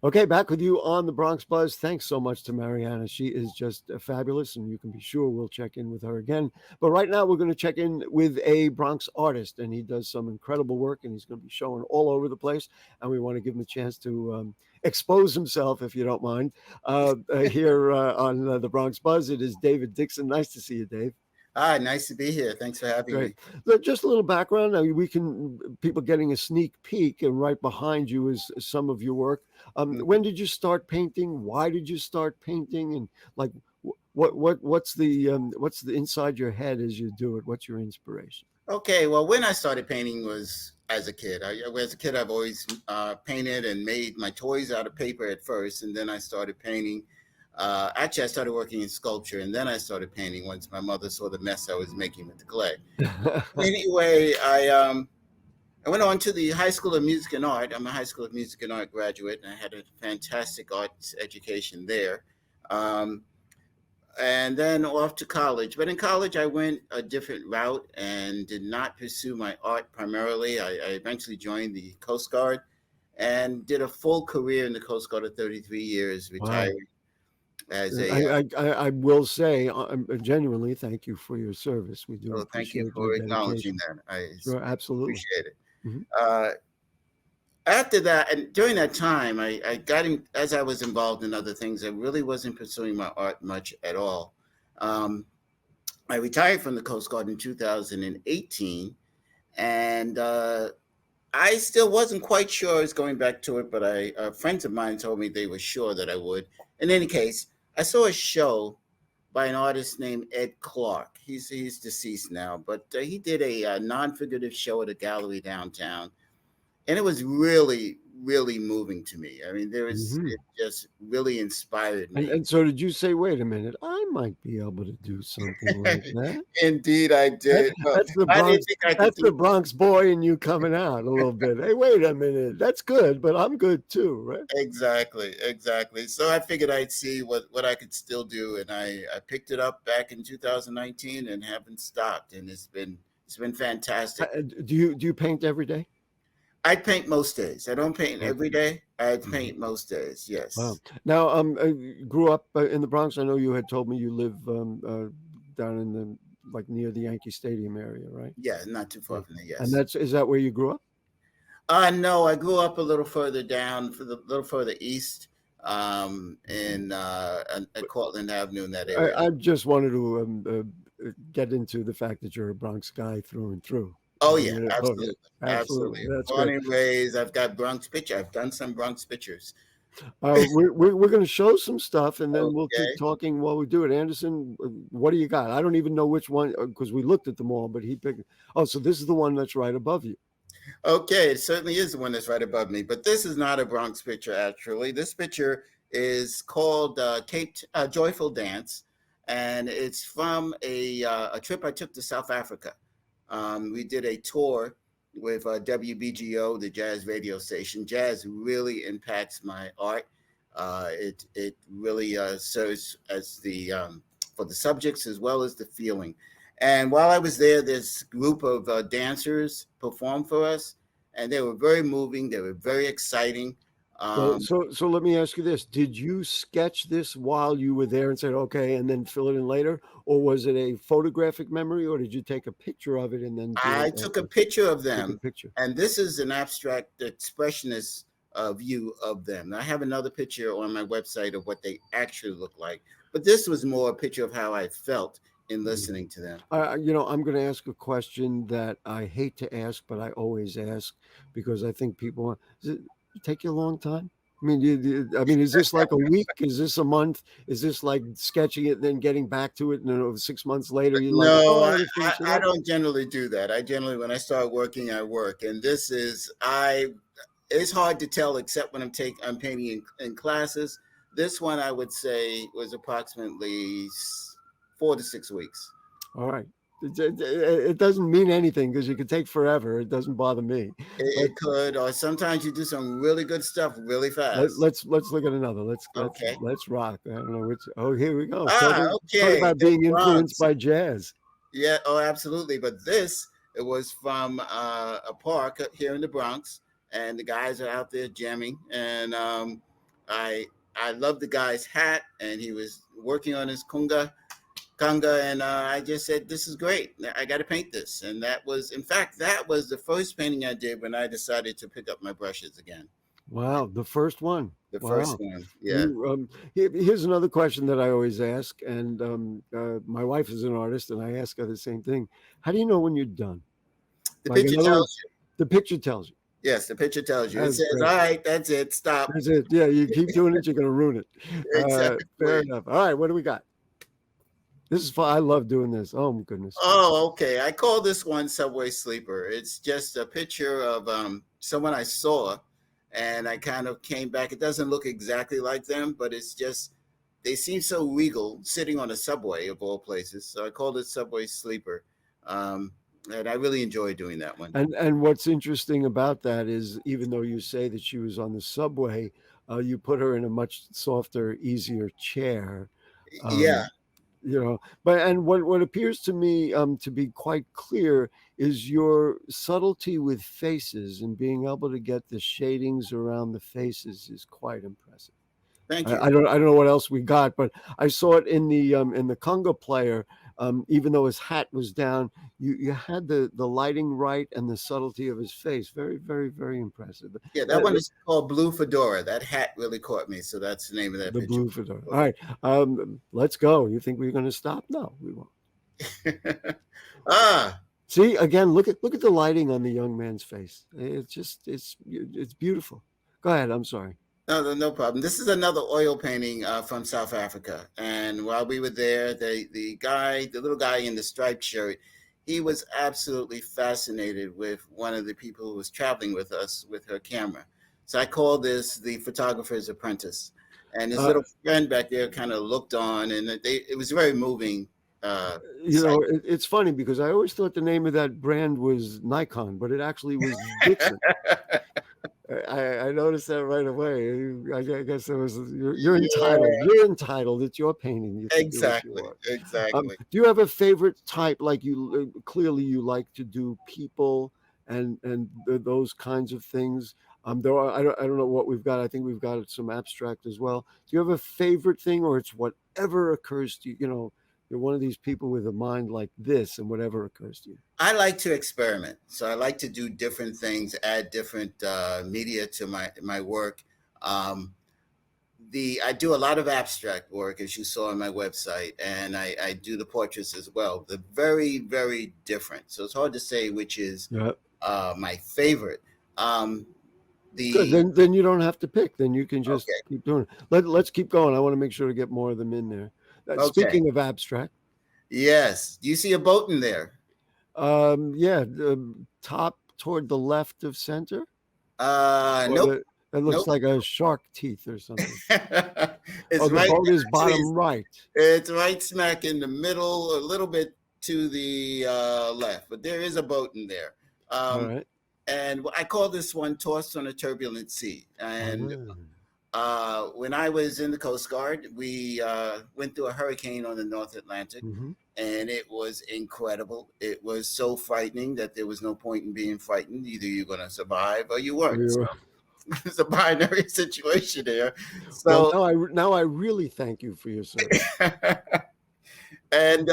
Okay, back with you on the Bronx Buzz. Thanks so much to Mariana. She is just fabulous, and you can be sure we'll check in with her again. But right now, we're going to check in with a Bronx artist, and he does some incredible work, and he's going to be showing all over the place. And we want to give him a chance to expose himself, if you don't mind, here on the Bronx Buzz. It is David Dixon. Nice to see you, Dave. Hi, nice to be here. Thanks for having Great. me. Look, just a little background. We can people getting a sneak peek, and right behind you is some of your work. When Mhm. did you start painting? Why did you start painting? And like, what's the inside your head as you do it? What's your inspiration? Okay, well, when I started painting was as a kid. As a kid, I've always painted and made my toys out of paper at first, and then I started painting. Actually, I started working in sculpture, and then I started painting once my mother saw the mess I was making with the clay. Anyway, I went on to the High School of Music and Art. I'm a High School of Music and Art graduate, and I had a fantastic arts education there. Um, and then off to college. But in college, I went a different route and did not pursue my art primarily. I eventually joined the Coast Guard and did a full career in the Coast Guard of 33 years, retired Wow. as And a. I will say genuinely thank you for your service. We do Oh, thank you appreciate your for acknowledging dedication. that. I Sure, absolutely. appreciate it. Hmm. Uh, After that, and during that time, I got in, as I was involved in other things, I really wasn't pursuing my art much at all. Um, I retired from the Coast Guard in 2018, and I still wasn't quite sure I was going back to it, but friends of mine told me they were sure that I would. In any case, I saw a show by an artist named Ed Clark. He's deceased now, but he did a, non-figurative show at a gallery downtown, and it was really moving to me. I mean, Hmm. it just really inspired And me. and so did you say, wait a minute, I might be able to do something like that? Indeed, I That did. Well, that's the I didn't Bronx think I could that's the do. Bronx boy in you coming out a little bit. "Hey, wait a minute. That's good, but I'm good too," right? Exactly, exactly. So I figured I'd see what I could still do, and I picked it up back in 2019 and haven't stopped, and it's been fantastic. Do you paint every day? I paint most days. I don't paint Okay. every day. I Mhm. paint most days. Wow. Yes. Now, you grew up, in the Bronx. I know you had told me you live, down in the like, near the Yankee Stadium area, right? Yeah, not too Yeah. far from there. And Yes. that's is that where you grew up? No, I grew up a little further down, for the little further east, Mhm. at Cortland Avenue in that area. I just wanted to, get into the fact that you're a Bronx guy through and through. Oh yeah, Okay. absolutely, Absolutely. absolutely. That's Born great. and raised. I've got Bronx picture. I've done some Bronx pictures. We're going to show some stuff, and then we'll keep Okay. talking while we do it. Anderson, what do you got? I don't even know which one because we looked at them all, but he picked. Oh, so this is the one that's right above you. Okay, it certainly is the one that's right above me, but this is not a Bronx picture, actually. This picture is called Joyful Dance, and it's from a trip I took to South Africa. We did a tour with WBGO, the jazz radio station. Jazz really impacts my art. It really serves as the for the subjects as well as the feeling. And while I was there, this group of dancers performed for us, and they were very moving. They were very exciting. Well, Um, so let me ask you this: did you sketch this while you were there and said, "Okay," and then fill it in later, or was it a photographic memory, or did you take a picture of it and then do I it took a after? picture of Took a them, picture. and this is an abstract expressionist view of them. I have another picture on my website of what they actually look like, but this was more a picture of how I felt in Mhm. listening to them. I'm going to ask a question that I hate to ask, but I always ask because I think people does it take you a long time? I mean, is this like a week? Is this a month? Is this like sketching it and then getting back to it, and then 6 months later you're like, No, oh, I got to finish it I up? don't generally do that. I generally, when I start working, I work, and this is I. It's hard to tell except when I'm painting in classes. This one I would say was approximately 4 to 6 weeks. All right. It doesn't mean anything because you could take forever. It doesn't bother me, but It could, or sometimes you do some really good stuff really fast. let's look at another. Okay. Let's rock. I don't know which. Oh, here we go. Talk Okay. about The being influenced Bronx. by jazz. Yeah. Oh, absolutely. But this, it was from a park here in the Bronx, and the guys are out there jamming, and I loved the guy's hat, and he was working on his conga, and I just said, "This is great. I got to paint this." And that was, in fact, that was the first painting I did when I decided to pick up my brushes again. Wow, the first one. The first Wow. one, yeah. You here's another question that I always ask, and my wife is an artist, and I ask her the same thing. How do you know when you're done? The Like, in picture other tells words, you. the picture tells you. Yes, the picture tells you. It That's says, great. "All right, that's it. Stop." That's it. Yeah, you keep doing it, you're going to ruin it. Fair Exactly. enough. All right, what do we got? This is fun. I love doing this. Oh my goodness. Oh, okay. I call this one Subway Sleeper. It's just a picture of someone I saw, and I kind of came back. It doesn't look exactly like them, but it's just they seem so regal sitting on a subway of all places. So I called it Subway Sleeper, and I really enjoy doing that one. And what's interesting about that is, even though you say that she was on the subway, you put her in a much softer, easier chair. Yeah, Um, but and what appears to me to be quite clear is your subtlety with faces, and being able to get the shadings around the faces is quite impressive. thank I, you. I don't know what else we got, but I saw it in the conga player. Even though his hat was down, you had the lighting right and the subtlety of his face. Very, very, very impressive. Yeah, that one is called Blue Fedora. That hat really caught me, so that's the name of that The picture. blue fedora. All right, let's go. You think we're going to stop? No, we won't. Ah, See, again, look at the lighting on the young man's face. It's beautiful. Go ahead. I'm sorry. no problem. This is another oil painting from South Africa, and while we were there, the little guy in the striped shirt, he was absolutely fascinated with one of the people who was traveling with us with her camera. So I call this the photographer's apprentice, and his Uh, little friend back there kind of looked on, and it was very moving. Sight. it's funny because I always thought the name of that brand was Nikon, but it actually was Dixon. I noticed that right away. I guess it was you're Yeah, entitled. You're entitled. It's your painting. You can do what you exactly, want. exactly. Do you have a favorite type? Like you clearly you like to do people and those kinds of things. There are I don't know what we've got. I think we've got some abstract as well. Do you have a favorite thing, or it's whatever occurs to you? You're one of these people with a mind like this, and whatever occurs to you. I like to experiment, so I like to do different things, add different media to my work. Um, the I do a lot of abstract work, as you saw on my website, and I do the portraits as well. They're very, very different, so it's hard to say which is Yeah. my favorite. Um, Good. the Then you don't have to pick. Then you can just Okay, keep doing it. Let's keep going. I want to make sure to get more of them in there. okay, Speaking of abstract, yes. Do you see a boat in there? yeah, top toward the left of center, or Nope, it looks nope. like a shark teeth or something. It's Oh, the right. boat is Actually, bottom right. it's right smack in the middle, a little bit to the left, but there is a boat in there. All Um, right. and I call this one Tossed on a Turbulent Sea. And Ah. when I was in the Coast Guard, we went through a hurricane on the North Atlantic, Mhm. and it was incredible. It was so frightening that there was no point in being frightened. Either you're going to survive or you weren't. So You- it's a binary situation there. Well, So now I really thank you for your service. and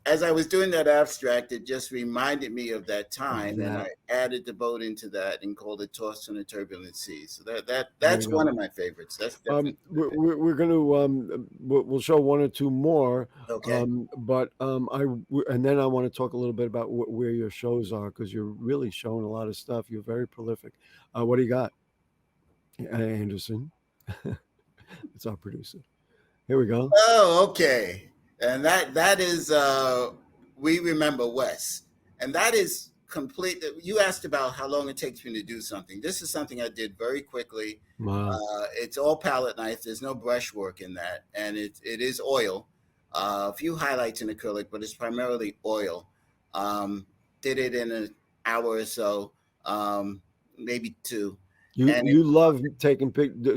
as I was doing that abstract, it just reminded me of that Of time, and that. I added the boat into that and called it "Tossed on a Turbulent Sea." So There that's you one go. of my favorites. That's definitely We're going to we'll show one or two more, okay. but and then I want to talk a little bit about where your shows are, because you're really showing a lot of stuff. You're very prolific. What do you got, Anderson? It's our producer. Here we go. Oh, okay. And that is We Remember Wes, and that is complete. You asked about how long it takes me to do something. This is something I did very quickly. Wow. It's all palette knife. There's no brush work in that, and it is oil. A few highlights in acrylic, but it's primarily oil. Um, did it in an hour or so, maybe two. And You love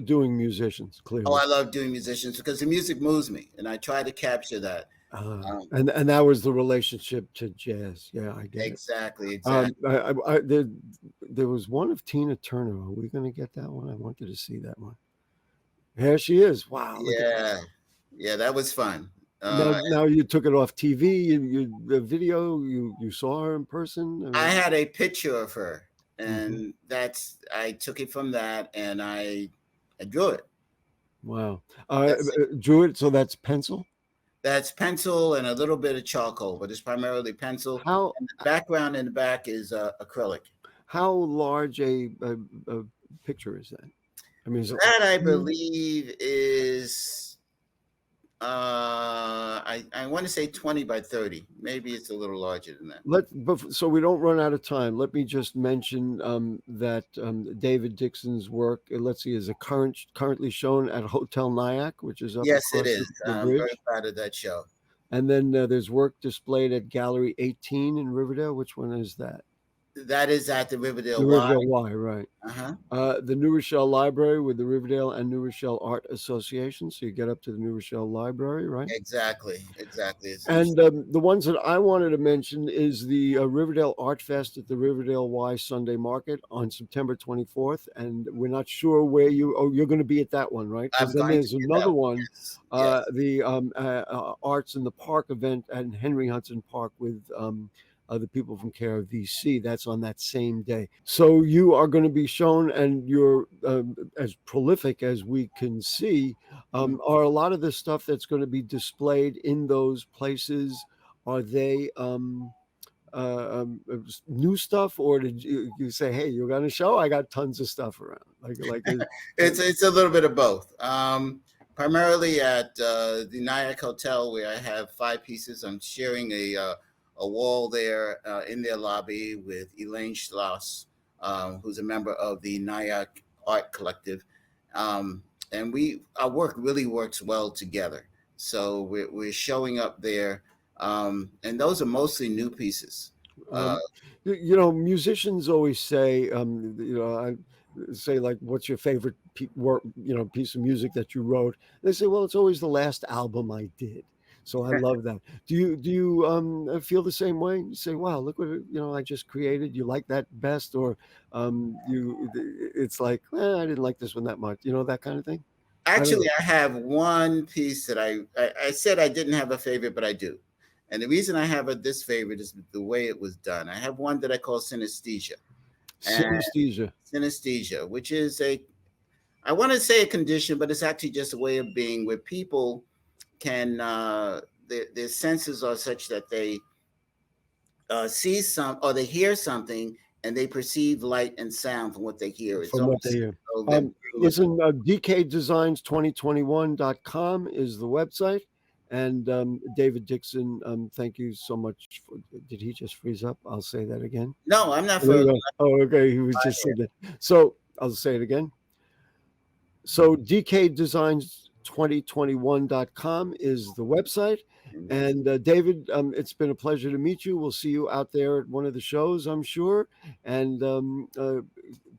doing musicians, oh, clearly. I love doing musicians because the music moves me, and I try to capture that. Um, And that was the relationship to jazz. Yeah, I get it. exactly, exactly. There was one of Tina Turner. Are we going to get that one? I wanted to see that one. Here she is. Wow, look at that. Yeah, yeah, that was fun. Now you took it off TV. The video. You saw her in person. I I mean, had a picture of her, mhm. and I took it from that, and I drew it. Wow. That's it. Drew it. So that's pencil. That's pencil and a little bit of charcoal, but it's primarily pencil. How And the background in the back is acrylic. how large a picture is that? I mean, is it like That I huge? believe is I want to say 20 by 30. Maybe it's a little larger than that. So we don't run out of time. Let me just mention that David Dixon's work, let's see, is currently shown at Hotel Nyack, which is up Yes, it across is. the I'm very bridge. proud of that show. And then there's work displayed at Gallery 18 in Riverdale. Which one is that? That is at the The Riverdale Y. Riverdale Y, right. Uh-huh. The New Rochelle Library with the Riverdale and New Rochelle Art Association. So you get up to the New Rochelle Library, right? Exactly. Exactly. And the ones that I wanted to mention is the Riverdale Art Fest at the Riverdale Y Sunday Market on September 24th. And we're not sure where you're going to be at that one, right? I'm Because then going to there's be at that another one. one, Yes. Yes. the Arts in the Park event at Henry Hudson Park with the people from Care of VC. That's on that same day. So you are going to be shown, and you're as prolific as we can see. Are a lot of the stuff that's going to be displayed in those places, are they new stuff, or did you say, hey, you're going to show? I got tons of stuff around. It's a little bit of both. Primarily at the Nyack Hotel, where I have 5 pieces. I'm sharing a wall there in their lobby with Elaine Schloss, who's a member of the Nyack Art Collective. And our work really works well together. So we're showing up there, and those are mostly new pieces. Musicians always say, I say, like, what's your favorite piece of music that you wrote? They say, well, it's always the last album I did. So I love that. Do you feel the same way? You say, wow, look what I just created. You like that best, or it's like, I didn't like this one that much. That kind of thing. Actually, I have one piece that I said I didn't have a favorite, but I do. And the reason I have this favorite is the way it was done. I have one that I call synesthesia. Synesthesia, which is I want to say a condition, but it's actually just a way of being where people can, their senses are such that they see or they hear something, and they perceive light and sound from what they hear. It's From what almost they hear. listen, dkdesigns2021.com is the website. And David Dixon, thank you so much. Did he just freeze up? I'll say that again. No, I'm not for. Oh, okay. He was just saying that. So I'll say it again. So dkdesigns2021.com is the website. And David, it's been a pleasure to meet you. We'll see you out there at one of the shows, I'm sure. And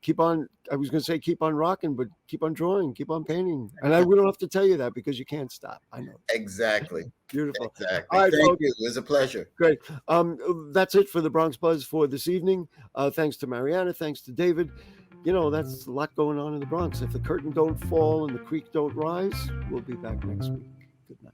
keep on, I was going to say keep on rocking, but keep on drawing, keep on painting. And we don't have to tell you that because you can't stop. I know. Exactly. Beautiful. Exactly. All right, Thank folks. you. It was a pleasure. Great. That's it for the Bronx Buzz for this evening. Thanks to Mariana. Thanks to David. That's a lot going on in the Bronx. If the curtain don't fall and the creek don't rise, we'll be back next week. Good night.